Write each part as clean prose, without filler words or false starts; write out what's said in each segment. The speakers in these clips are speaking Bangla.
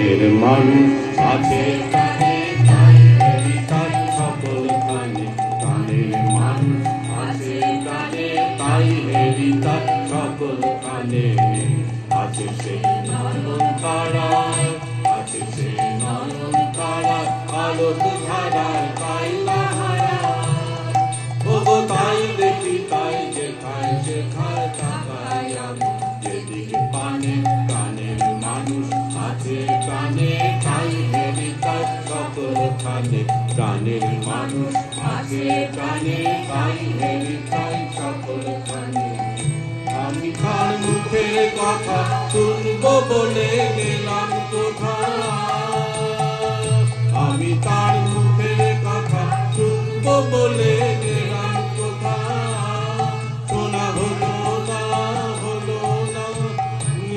গানের মানুষ আছে প্রাণে, তাই হেরি তাই সকল খানে। গানের মানুষ আছে প্রাণে, তাই হেরি তাই সকল খানে। আছে সে নয়ন তারায়, আছে সে নয়ন তারায়, আলোক ধারায় তাই তাহারা। ওগো তাই দেখি তাই যেখায় যেখায় তাকাই আমি, যেদিকে পানে। গানের মানুষ আছে প্রাণে, তাই হেরি তাই সকল খানে। গানের মানুষ আছে প্রাণে, তাই হেরি তাই সকল খানে। আমি তার মুখের কথা শুনবো বলে গেলাম কোথায়, আমি তার মুখের কথা শুনবো বলে গেলাম কোথায়। শোনা হলো না, হলো না,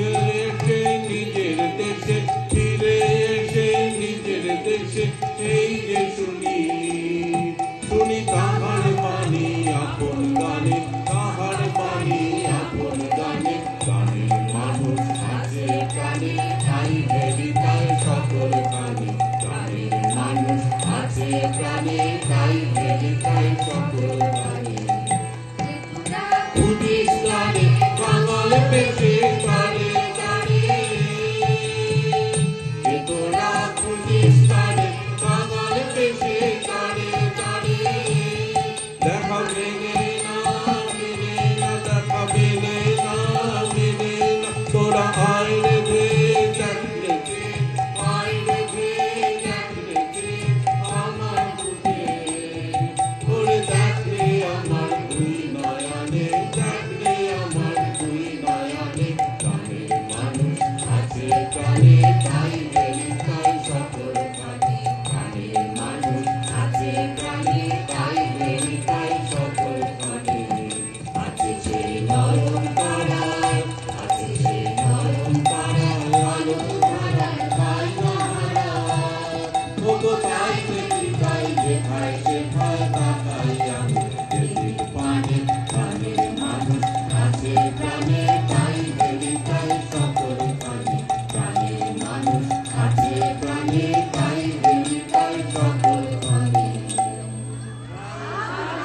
এসে নিজের দেশে, ফিরে এসে নিজের দেশে এই যে শুনি, শুনি তাহার বাণী আপন গানে, তাহার বাণী আপন গানে। গানের মানুষ আছে প্রাণে, তাই হেরি তাই সকল খানে। গানের মানুষ আছে প্রাণে, তাই হেরি তাই সকল খানে। বুঝিস গানে বাঙাল পেশে